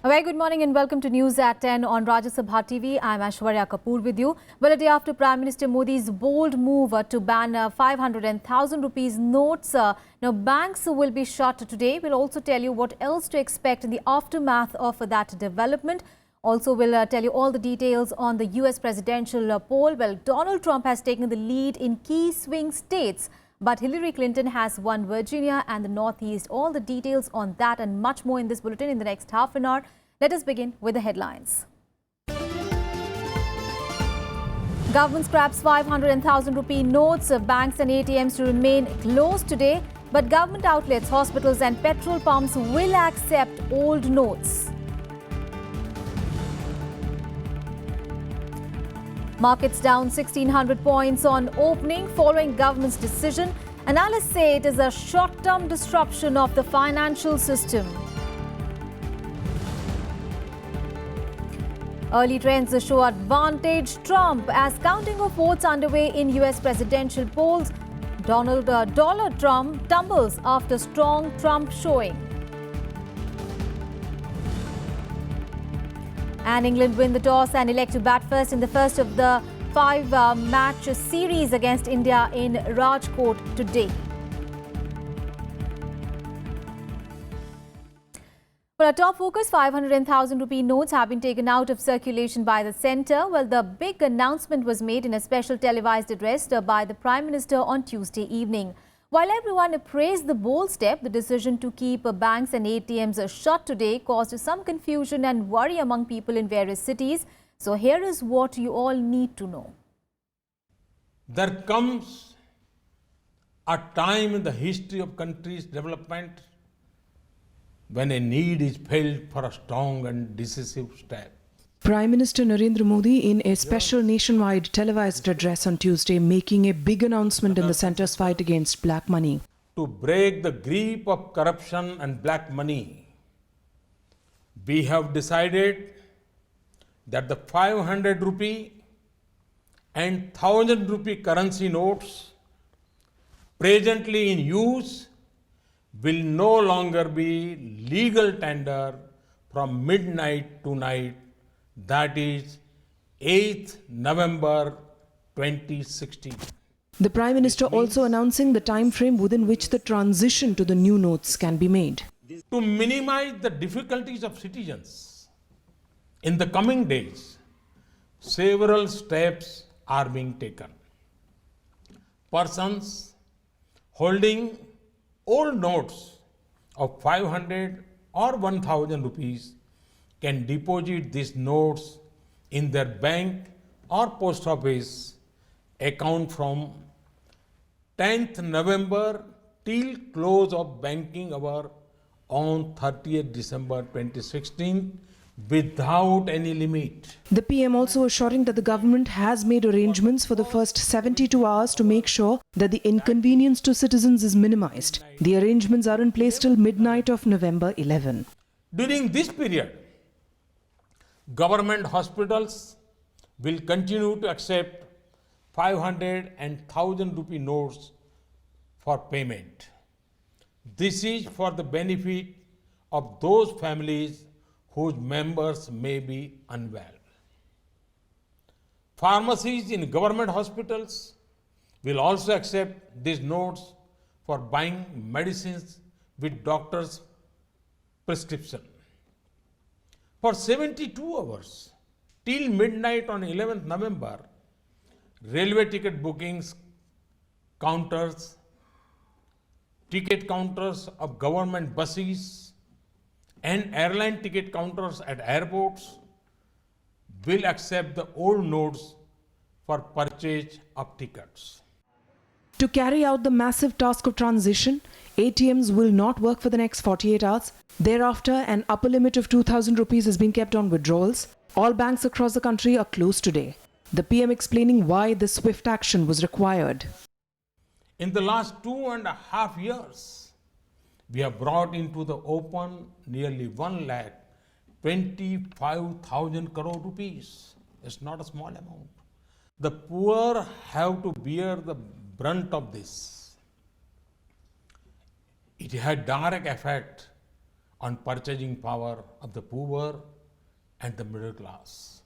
A very good morning and welcome to News at 10 on Rajya Sabha TV. I'm Aishwarya Kapoor with you. Well, a day after Prime Minister Modi's bold move to ban 500 and 1,000 rupees notes, now banks will be shut today. We'll also tell you what else to expect in the aftermath of that development. Also, we'll tell you all the details on the US presidential poll. Well, Donald Trump has taken the lead in key swing states, but Hillary Clinton has won Virginia and the Northeast. All the details on that and much more in this bulletin in the next half an hour. Let us begin with the headlines. Government scraps 500 and 1,000 rupee notes. Banks and ATMs to remain closed today, but government outlets, hospitals and petrol pumps will accept old notes. Markets down 1,600 points on opening following government's decision. Analysts say it is a short-term disruption of the financial system. Early trends show advantage Trump as counting of votes underway in US presidential polls. Dollar Trump tumbles after strong Trump showing. And England win the toss and elect to bat first in the first of the five-match series against India in Rajkot today. Well, our top focus, 500 and 1,000 rupee notes have been taken out of circulation by the centre. Well, the big announcement was made in a special televised address by the Prime Minister on Tuesday evening. While everyone praised the bold step, the decision to keep banks and ATMs shut today caused some confusion and worry among people in various cities. So here is what you all need to know. There comes a time in the history of country's development when a need is felt for a strong and decisive step. Prime Minister Narendra Modi in a special nationwide televised address on Tuesday making a big announcement in the centre's fight against black money. To break the grip of corruption and black money, we have decided that the 500 rupee and 1,000 rupee currency notes presently in use will no longer be legal tender from midnight to night, that is 8th November 2016. The Prime Minister also announcing the time frame within which the transition to the new notes can be made. To minimize the difficulties of citizens, in the coming days, several steps are being taken. Persons holding old notes of 500 or 1,000 rupees can deposit these notes in their bank or post office account from 10th November till close of banking hour on 30th December 2016 without any limit. The PM also assuring that the government has made arrangements for the first 72 hours to make sure that the inconvenience to citizens is minimized. The arrangements are in place till midnight of November 11. During this period, government hospitals will continue to accept 500 and 1,000 rupee notes for payment. This is for the benefit of those families whose members may be unwell. Pharmacies in government hospitals will also accept these notes for buying medicines with doctor's prescription. For 72 hours till midnight on 11th November, railway ticket bookings counters, ticket counters of government buses and airline ticket counters at airports will accept the old notes for purchase of tickets. To carry out the massive task of transition, ATMs will not work for the next 48 hours. Thereafter, an upper limit of 2,000 rupees has been kept on withdrawals. All banks across the country are closed today. The PM explaining why this swift action was required. In the last 2.5 years, we have brought into the open nearly 1,25,000 crore rupees. It's not a small amount. The poor have to bear the brunt of this. It had direct effect on purchasing power of the poor and the middle class.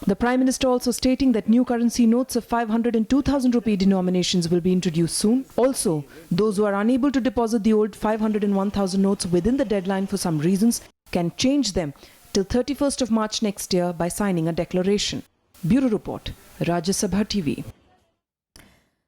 The Prime Minister also stating that new currency notes of 500 and 2000 rupee denominations will be introduced soon. Also, those who are unable to deposit the old 500 and 1000 notes within the deadline for some reasons can change them till 31st of March next year by signing a declaration. Bureau Report, Rajya Sabha TV.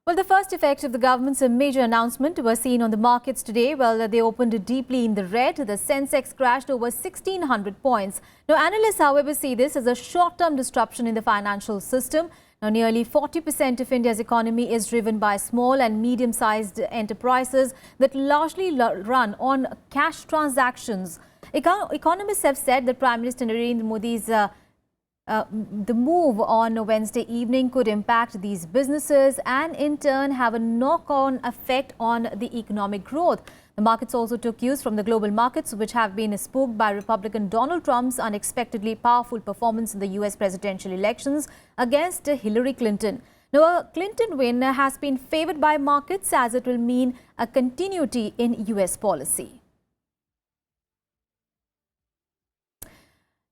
Well, the first effect of the government's major announcement was seen on the markets today. Well, they opened deeply in the red. The Sensex crashed over 1,600 points. Now, analysts, however, see this as a short-term disruption in the financial system. Now, nearly 40% of India's economy is driven by small and medium-sized enterprises that largely run on cash transactions. Economists have said that Prime Minister Narendra Modi's the move on Wednesday evening could impact these businesses and in turn have a knock-on effect on the economic growth. The markets also took cues from the global markets, which have been spooked by Republican Donald Trump's unexpectedly powerful performance in the US presidential elections against Hillary Clinton. Now, a Clinton win has been favored by markets as it will mean a continuity in US policy.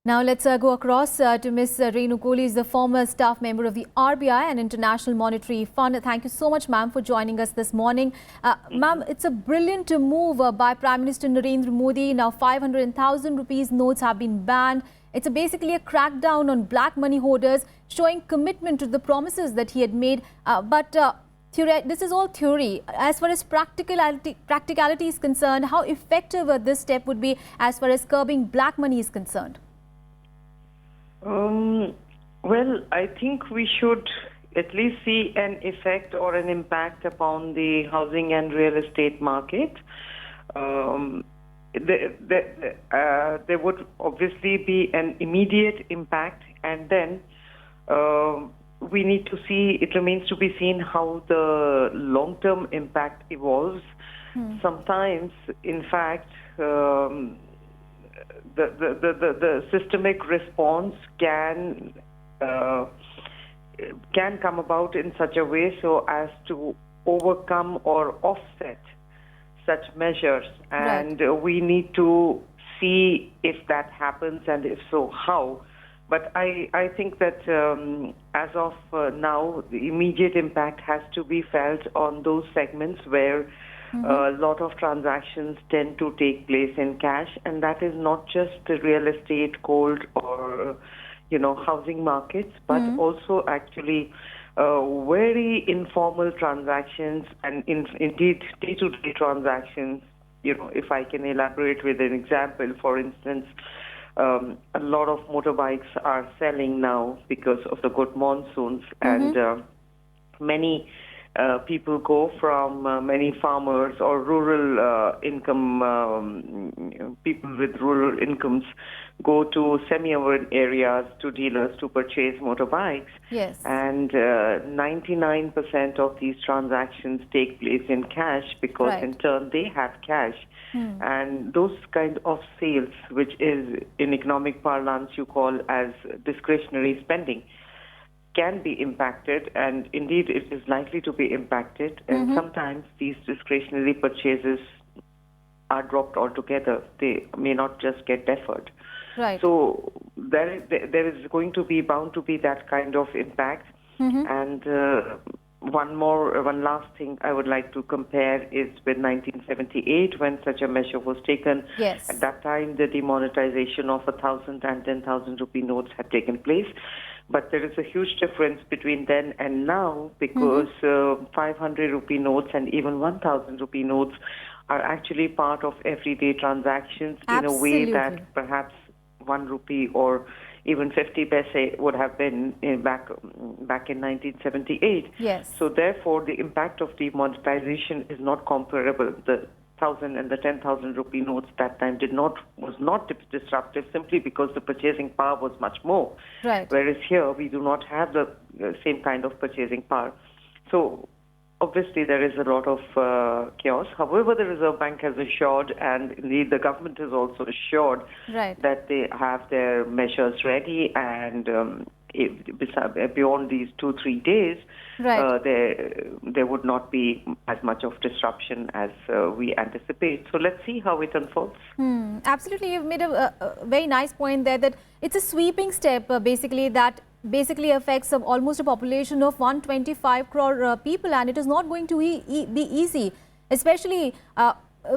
Now let's go across to Ms. Renu Kohli, the former staff member of the RBI and International Monetary Fund. Thank you so much, ma'am, for joining us this morning. Ma'am, it's a brilliant move by Prime Minister Narendra Modi. Now 500,000 rupees notes have been banned. It's basically a crackdown on black money hoarders, showing commitment to the promises that he had made. This is all theory. As far as practicality is concerned, how effective this step would be as far as curbing black money is concerned? Well, I think we should at least see an effect or an impact upon the housing and real estate market. There would obviously be an immediate impact, and then we need to see, it remains to be seen how the long-term impact evolves. Sometimes, in fact, the systemic response can come about in such a way so as to overcome or offset such measures, and we need to see if that happens, and if so, how. But I think that as of now, the immediate impact has to be felt on those segments where a lot of transactions tend to take place in cash, and that is not just the real estate, gold, or housing markets, but also actually very informal transactions and indeed day-to-day transactions. If I can elaborate with an example, for instance, a lot of motorbikes are selling now because of the good monsoons, and many people go from many farmers or rural people with rural incomes go to semi-urban areas to dealers to purchase motorbikes. Yes. And 99% of these transactions take place in cash because in turn they have cash. And those kind of sales, which is in economic parlance you call as discretionary spending, can be impacted, and indeed it is likely to be impacted, and sometimes these discretionary purchases are dropped altogether. They may not just get deferred. Right. So there is going to be bound to be that kind of impact. And one last thing I would like to compare is with 1978, when such a measure was taken. Yes. At that time, the demonetization of 1,000 and 10,000 rupee notes had taken place. But there is a huge difference between then and now, because 500 rupee notes and even 1,000 rupee notes are actually part of everyday transactions in a way that perhaps 1 rupee or even 50 paise would have been back in 1978. Yes. So therefore, the impact of demonetization is not comparable. The 1,000 and the 10,000 rupee notes that time was not disruptive, simply because the purchasing power was much more. Right. Whereas here we do not have the same kind of purchasing power. So obviously there is a lot of chaos. However, the Reserve Bank has assured, and indeed the government has also assured, that they have their measures ready, and beyond these 2-3 days, Right. there would not be as much of disruption as we anticipate. So let's see how it unfolds. Absolutely, you've made a very nice point there that it's a sweeping step, that basically affects almost a population of 125 crore people, and it is not going to be easy, especially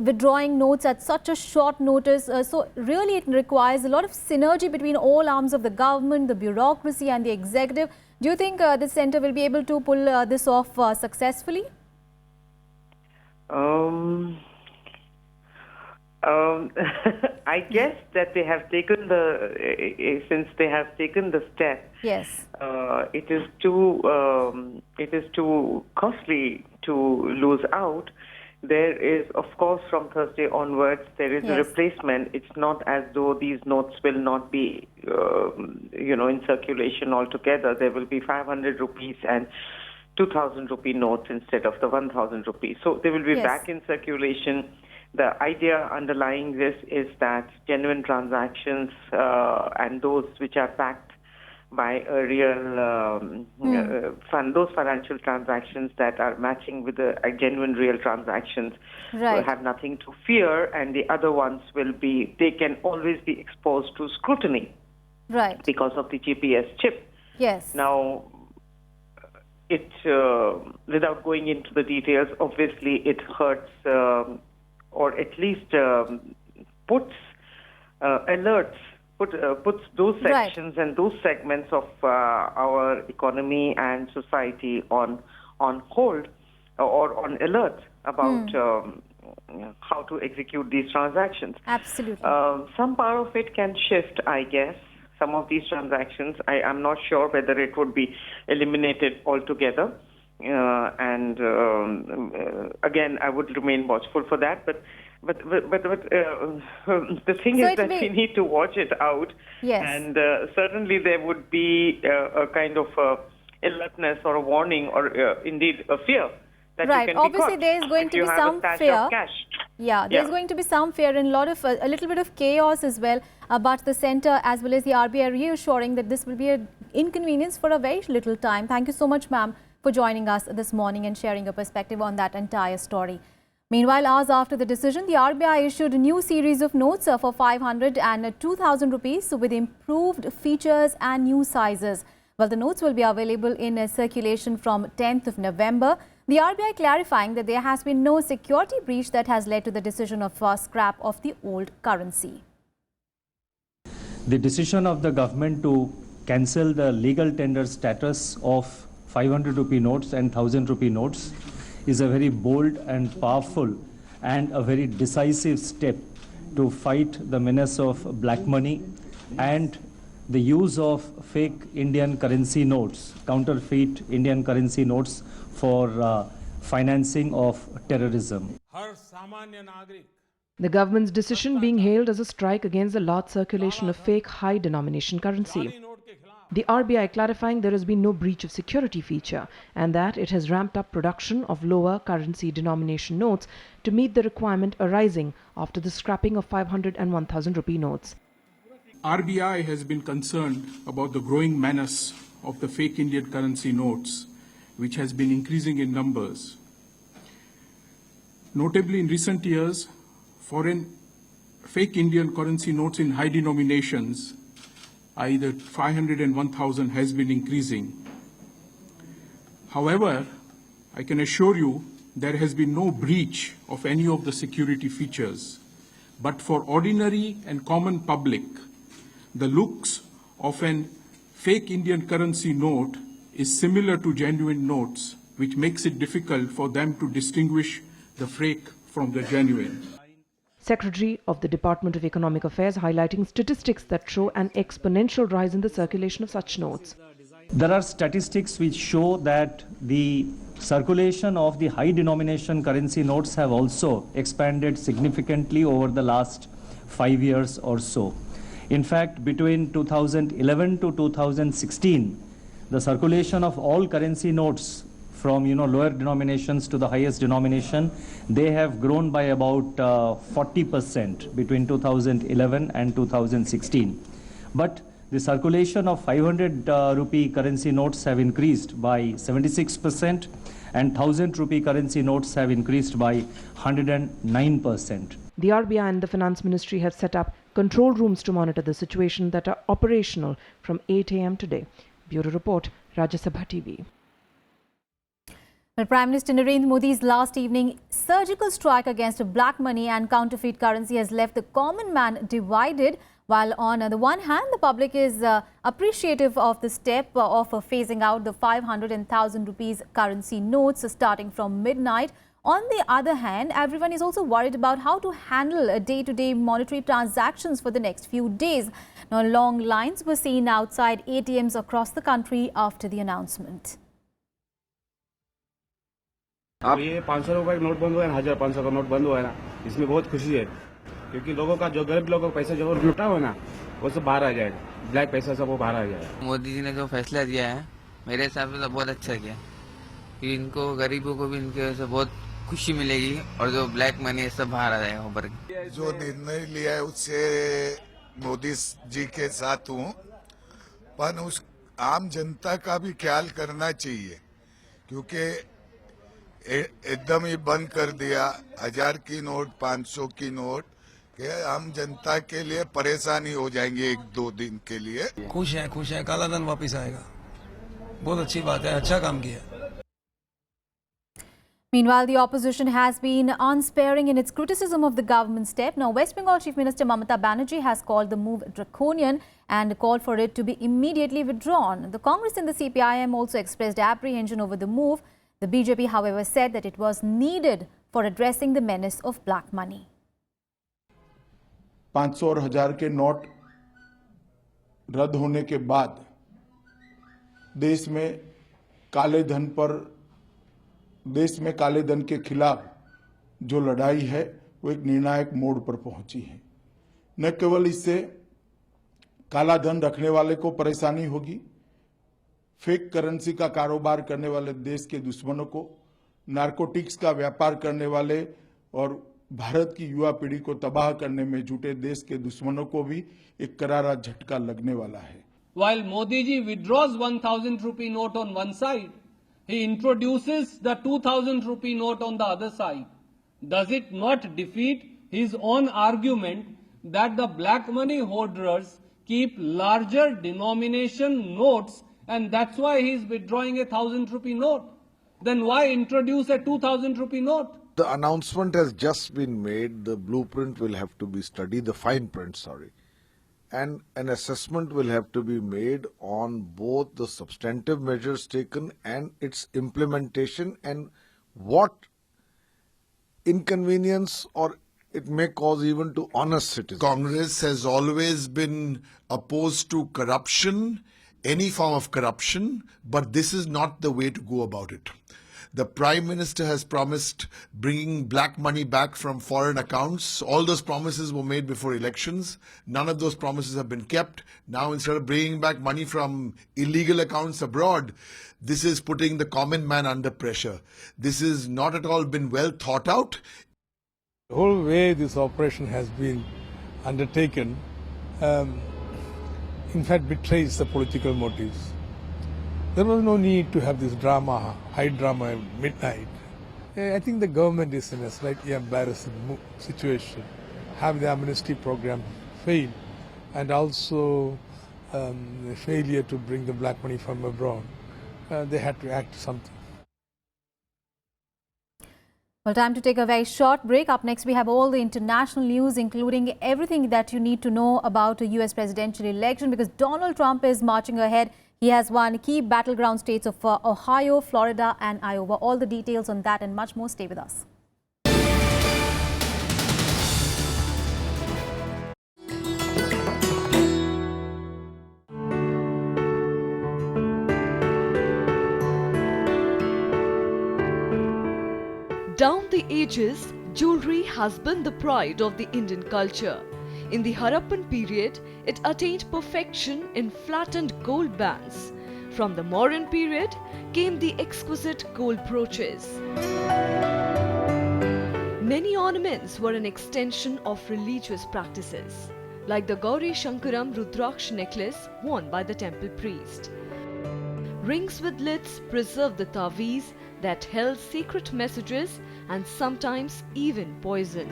withdrawing notes at such a short notice. So really it requires a lot of synergy between all arms of the government, the bureaucracy and the executive. Do you think this centre will be able to pull this off successfully? I guess that they have taken since they have taken the step. Yes. It is too costly to lose out. There is, of course, from Thursday onwards, there is a replacement. It's not as though these notes will not be, in circulation altogether. There will be 500 rupees and 2,000 rupee notes instead of the 1,000 rupees. So they will be back in circulation. The idea underlying this is that genuine transactions and those which are backed by a real those financial transactions that are matching with the genuine real transactions will have nothing to fear, and the other ones they can always be exposed to scrutiny because of the GPS chip. Yes. Now, without going into the details, obviously it hurts or at least puts those sections and those segments of our economy and society on hold or on alert about how to execute these transactions. Absolutely. Some part of it can shift, I guess. Some of these transactions, I'm not sure whether it would be eliminated altogether. Again, I would remain watchful for that. But the thing is that we need to watch it out. Yes. And certainly there would be a kind of alertness or a warning or indeed a fear that you can Obviously, be there is going to be some fear. There's going to be some fear and a little bit of chaos as well. But the centre as well as the RBI reassuring that this will be an inconvenience for a very little time. Thank you so much, ma'am, for joining us this morning and sharing your perspective on that entire story. Meanwhile, hours after the decision, the RBI issued a new series of notes for 500 and 2,000 rupees with improved features and new sizes. Well, the notes will be available in circulation from 10th of November. The RBI clarifying that there has been no security breach that has led to the decision of scrap of the old currency. The decision of the government to cancel the legal tender status of 500 rupee notes and 1,000 rupee notes is a very bold and powerful and a very decisive step to fight the menace of black money and the use of fake Indian currency notes, counterfeit Indian currency notes for financing of terrorism. The government's decision being hailed as a strike against the large circulation of fake high denomination currency. The RBI clarifying there has been no breach of security feature and that it has ramped up production of lower currency denomination notes to meet the requirement arising after the scrapping of 500 and 1,000 rupee notes. RBI has been concerned about the growing menace of the fake Indian currency notes, which has been increasing in numbers. Notably, in recent years, foreign fake Indian currency notes in high denominations, either 500 and 1,000, has been increasing. However, I can assure you there has been no breach of any of the security features. But for ordinary and common public, the looks of an fake Indian currency note is similar to genuine notes, which makes it difficult for them to distinguish the fake from the genuine. Secretary of the Department of Economic Affairs highlighting statistics that show an exponential rise in the circulation of such notes. There are statistics which show that the circulation of the high denomination currency notes have also expanded significantly over the last 5 years or so. In fact, between 2011 to 2016, the circulation of all currency notes from lower denominations to the highest denomination, they have grown by about 40% between 2011 and 2016. But The circulation of 500 rupee currency notes have increased by 76% and 1000 rupee currency notes have increased by 109%. The RBI and the Finance Ministry have set up control rooms to monitor the situation that are operational from 8 a.m. today. Bureau Report, Rajya Sabha TV. Well, Prime Minister Narendra Modi's last evening surgical strike against black money and counterfeit currency has left the common man divided. While on the one hand, the public is appreciative of the step of phasing out the 500 and 1000 rupees currency notes starting from midnight. On the other hand, everyone is also worried about how to handle day-to-day monetary transactions for the next few days. Now, long lines were seen outside ATMs across the country after the announcement. अब ये 500 रुपए का note बंद हुआ है, 1500 का note बंद हुआ है ना, इसमें बहुत खुशी है क्योंकि लोगों का जो गरीब लोगों का पैसा जो लुटा हुआ ना वो सब बाहर आ जाएगा, ब्लैक पैसा सब वो बाहर आ जाएगा। मोदी जी ने जो फैसला दिया है मेरे हिसाब से तो बहुत अच्छा किया कि इनको गरीबों को भी इनके वजह से बहुत खुशी मिलेगी और जो ब्लैक मनी है सब बाहर आ जाएगा ऊपर। जो निर्णय लिया है उससे मोदी जी के साथ हूँ, पर उस आम जनता का भी ख्याल करना चाहिए क्योंकि एकदम ही बंद कर दिया 1000 की नोट 500 की नोट के आम जनता के लिए परेशानी हो जाएंगे 1-2 दिन के लिए। खुश है काला धन वापस आएगा, बहुत अच्छी बात है, अच्छा काम किया। Meanwhile, the opposition has been unsparing in its criticism of the government step. Now, West Bengal Chief Minister Mamata Banerjee has called the move draconian and called for it to be immediately withdrawn. The Congress and the CPIM also expressed apprehension over the move. The BJP, however, said that it was needed for addressing the menace of black money. 500 और 1000 के note रद्द होने के बाद देश में काले धन के खिलाफ जो लड़ाई है वो एक निर्णायक मोड़ पर पहुंची है। न केवल इससे काला धन रखने वाले को परेशानी होगी, फेक करेंसी का कारोबार करने वाले देश के दुश्मनों को, नारकोटिक्स का व्यापार करने वाले और भारत की युवा पीढ़ी को तबाह करने में जुटे देश के दुश्मनों को भी एक करारा झटका लगने वाला है। While Modi ji withdraws 1000 rupee note on one side, he introduces the 2000 rupee note on the other side. Does it not defeat his own argument that the black money hoarders keep larger denomination notes and that's why he is withdrawing a 1000 rupee note? Then why introduce a 2000 rupee note? The announcement has just been made. The blueprint will have to be studied, the fine print, sorry. And an assessment will have to be made on both the substantive measures taken and its implementation and what inconvenience or it may cause even to honest citizens. Congress has always been opposed to corruption, any form of corruption, but this is not the way to go about it. The Prime Minister has promised bringing black money back from foreign accounts. All those promises were made before elections. None of those promises have been kept. Now, instead of bringing back money from illegal accounts abroad, this is putting the common man under pressure. This has not at all been well thought out. The whole way this operation has been undertaken, in fact, betrays the political motives. There was no need to have this drama, high drama at midnight. I think the government is in a slightly embarrassing situation. Have the amnesty program fail and also the failure to bring the black money from abroad. They had to act something. Well, time to take a very short break. Up next, we have all the international news, including everything that you need to know about the US presidential election, because Donald Trump is marching ahead. He has won key battleground states of Ohio, Florida and Iowa. All the details on that and much more. Stay with us. Down the ages, jewellery has been the pride of the Indian culture. In the Harappan period, it attained perfection in flattened gold bands. From the Mauryan period came the exquisite gold brooches. Many ornaments were an extension of religious practices. like the Gauri Shankaram Rudraksh necklace worn by the temple priest. Rings with lids preserve the taweez that held secret messages and sometimes even poison.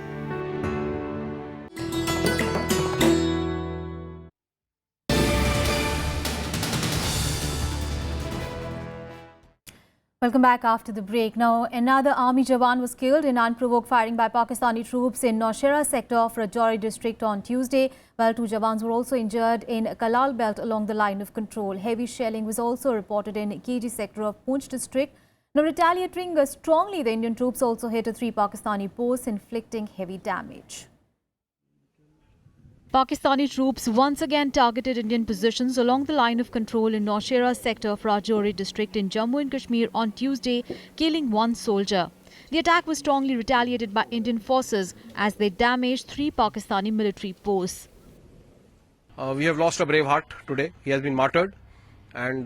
Welcome back after the break. Now, another army jawan was killed in unprovoked firing by Pakistani troops in Nowshera sector of Rajouri district on Tuesday, while 2 jawans were also injured in Kalal belt along the line of control. Heavy shelling was also reported in KG sector of Poonch district. Now, retaliating strongly, the Indian troops also hit 3 Pakistani posts, inflicting heavy damage. Pakistani troops once again targeted Indian positions along the line of control in Nowshera sector of Rajouri district in Jammu and Kashmir on Tuesday, killing 1 soldier. The attack was strongly retaliated by Indian forces as they damaged 3 Pakistani military posts. We have lost a brave heart today. He has been martyred, and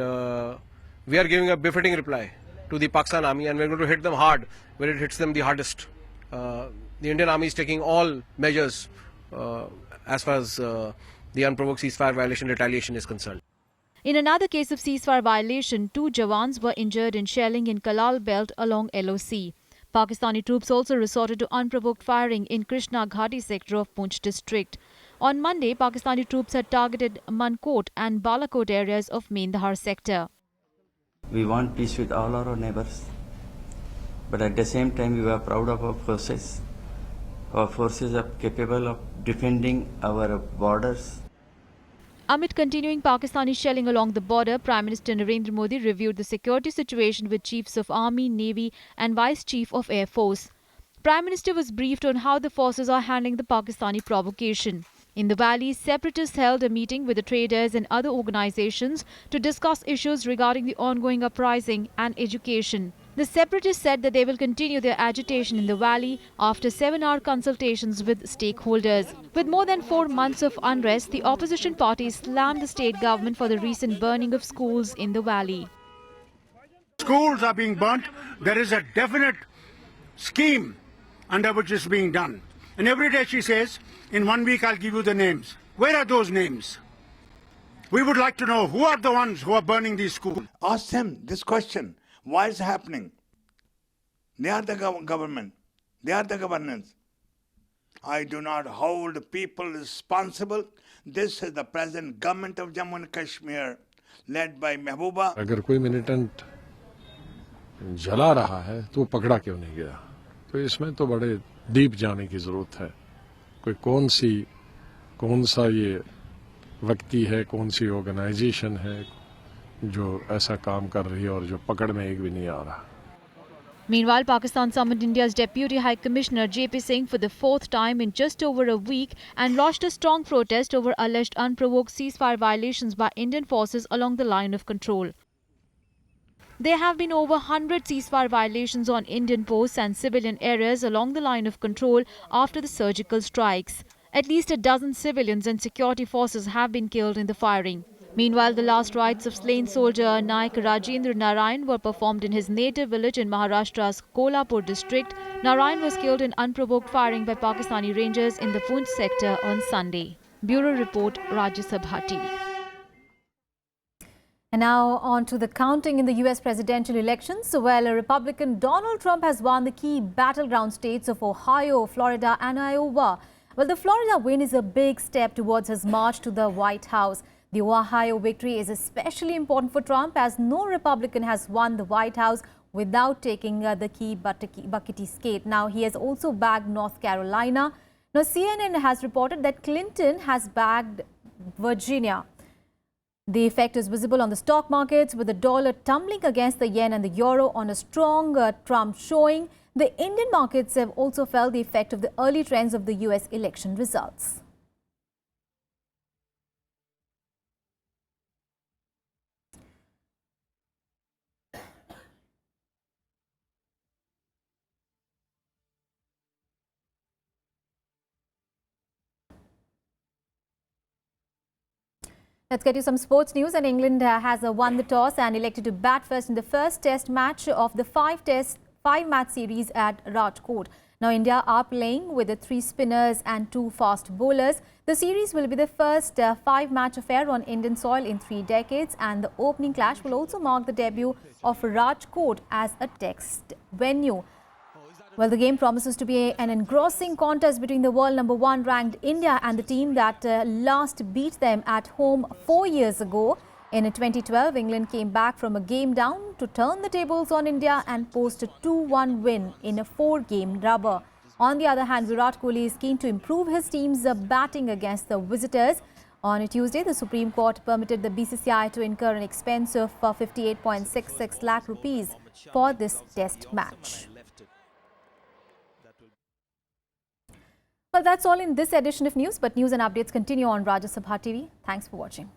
we are giving a befitting reply to the Pakistan army, and we are going to hit them hard where it hits them the hardest. The Indian army is taking all measures as far as the unprovoked ceasefire violation retaliation is concerned. In another case of ceasefire violation, 2 jawans were injured in shelling in Kalal belt along LOC. Pakistani troops also resorted to unprovoked firing in Krishna Ghati sector of Poonch district. On Monday, Pakistani troops had targeted Mankot and Balakot areas of Mendhar sector. We want peace with all our neighbors, but at the same time we are proud of our forces. Our forces are capable of defending our borders. Amid continuing Pakistani shelling along the border, Prime Minister Narendra Modi reviewed the security situation with Chiefs of Army, Navy and Vice Chief of Air Force. Prime Minister was briefed on how the forces are handling the Pakistani provocation. In the valley, separatists held a meeting with the traders and other organizations to discuss issues regarding the ongoing uprising and education. The separatists said that they will continue their agitation in the valley after 7-hour consultations with stakeholders. With more than 4 months of unrest, the opposition party slammed the state government for the recent burning of schools in the valley. Schools are being burnt. There is a definite scheme under which is being done. And every day she says, in 1 week I'll give you the names. Where are those names? We would like to know who are the ones who are burning these schools. Ask them this question. Why is it happening? They are the government. They are the governance. I do not hold people responsible. This is the present government of Jammu and Kashmir, led by Mehbooba. अगर कोई militant जला रहा है तो पकड़ा क्यों नहीं गया? तो इसमें तो बड़े डीप जाने की जरूरत है. कोई कौन सा ये व्यक्ति है, कौन सी ऑर्गेनाइजेशन है जो ऐसा काम कर रही है और जो पकड़ में एक भी नहीं आ रहा. Meanwhile, Pakistan summoned India's Deputy High Commissioner JP Singh for the 4th time in just over a week and launched a strong protest over alleged unprovoked ceasefire violations by Indian forces along the line of control. There have been over 100 ceasefire violations on Indian posts and civilian areas along the line of control after the surgical strikes. At least a dozen civilians and security forces have been killed in the firing. Meanwhile, the last rites of slain soldier Naik Rajendra Narayan were performed in his native village in Maharashtra's Kolhapur district. Narayan was killed in unprovoked firing by Pakistani rangers in the Poonch sector on Sunday. Bureau Report, Rajya Sabha TV. And now on to the counting in the US presidential elections. Well, Republican Donald Trump has won the key battleground states of Ohio, Florida and Iowa. Well, the Florida win is a big step towards his march to the White House. The Ohio victory is especially important for Trump as no Republican has won the White House without taking the key buckety skate. Now, he has also bagged North Carolina. Now, CNN has reported that Clinton has bagged Virginia. The effect is visible on the stock markets with the dollar tumbling against the yen and the euro on a strong Trump showing. The Indian markets have also felt the effect of the early trends of the US election results. Let's get you some sports news. And England has won the toss and elected to bat first in the first test match of the 5-match series at Rajkot. Now, India are playing with the 3 spinners and 2 fast bowlers. The series will be the first 5-match affair on Indian soil in 3 decades, and the opening clash will also mark the debut of Rajkot as a test venue. Well, the game promises to be an engrossing contest between the world number 1 ranked India and the team that last beat them at home 4 years ago. In 2012, England came back from a game down to turn the tables on India and post a 2-1 win in a 4-game rubber. On the other hand, Virat Kohli is keen to improve his team's batting against the visitors. On Tuesday, the Supreme Court permitted the BCCI to incur an expense of 58.66 lakh rupees for this test match. Well, that's all in this edition of news, but news and updates continue on Rajya Sabha TV. Thanks for watching.